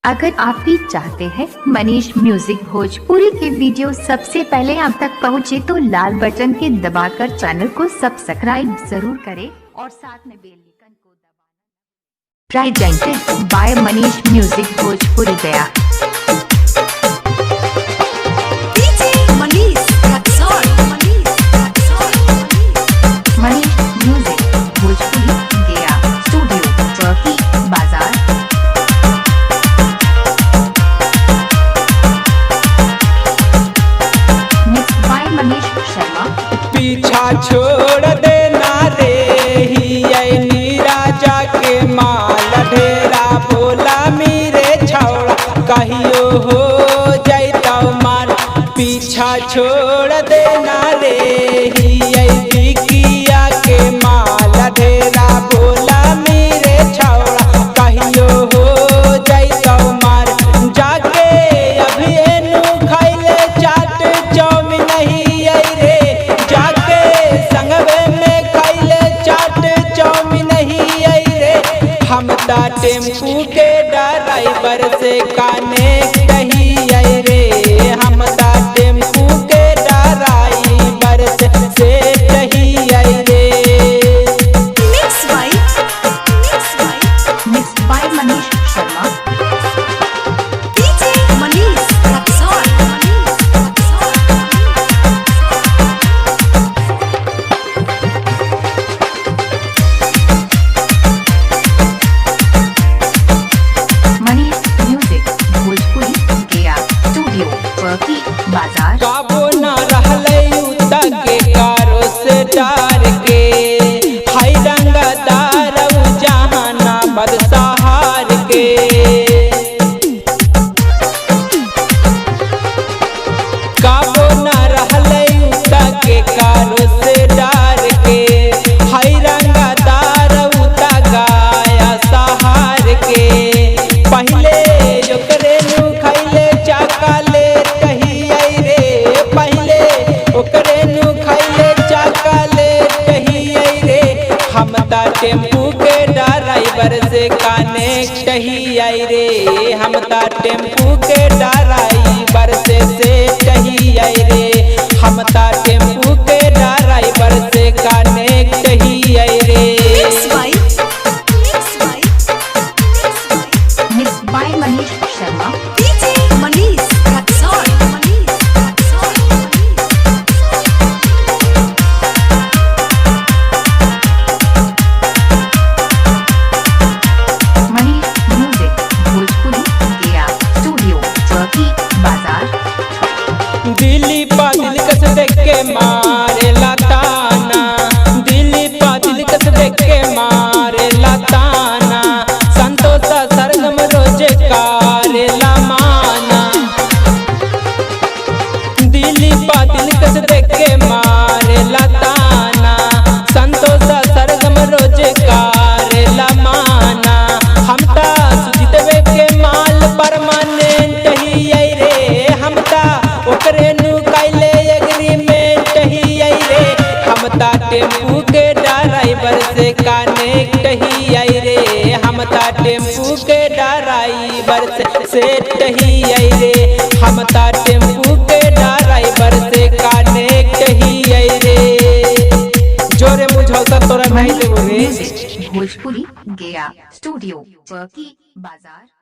अगर आप भी चाहते हैं मनीष म्यूजिक भोजपुरी के वीडियो सबसे पहले आप तक पहुंचे तो लाल बटन के दबाकर चैनल को सब्सक्राइब जरूर करें और साथ में बेल आइकन को दबाना। Presented by Manish music Bhojpuri Gaya. Manish music Bhojpuri Gaya studio Chowki Bazar. Mix by Manish Sharma. पीछा छोड़ देना रे ही राजा के माल ढेरा बोला मेरे छौड़ा कहियो हो जैता मार। पीछा छोड़ देना रे ही किया के माल ढेरा बोला मेरे छौड़ा कहियो हो जैता मार। जाके अभी एनु खैले चाट चौमिन नहीं आई रे, जाके संगवे में खैले चाट चौमिन नहीं आई रे। हम ता टेम्पू के ड्राइवर से काने कही आई रे, हम ता टेम्पू के ड्राइवर से कही आई रे। Mix by Manish Sharma. Manish music Bhojpuri Gaya studio Chowki Bazar. काबो न रहले उता के कारो से डार के हाय रंगदार जहाना बदसहार के। काबो न रहले उता के कारो से डार के हाय रंगदार उता गाया सहार के। पहले ओकरे नु खैले चाकाले कही आई रे, पहले ओकरे नु खैले चाकाले कही आई रे। हम ता टेम्पू के ड्राइवर से काने कही आई रे, हम ता टेम्पू के ड्राइवर से कही आई रे। हम ता टेम्पू के ड्राइवर से काने कही आई रे। Mix by Manish Sharma. Manish music Bhojpuri Gaya studio Chowki Bazar. Delhi पादिल कस देख के मारे लाताना, दिल्ली पादिल कस देख के मारे लाताना। संतोष सरगम रोजे कारे लामाना, दिल्ली पादिल कस देख के मारे लाताना। संतोष सरगम रोजे कारे लामाना। हम ता सुजितवे के माल परमानेंट ही आई रे, हम ता ओकरे नु कैले एग्रीमेंट ही आई रे। हम ता टेम्पू के ड्राइवर से कनेक्ट ही आई रे, हम ता टेम्पू के ड्राइवर से ही आई रे। हम ता टेम्पू के ड्राइवर से कनेक्ट ही आई रे। जोरे मुझौसा तोरा नहीं देबो रे। भोजपुरी गया स्टूडियो चौकी बाजार।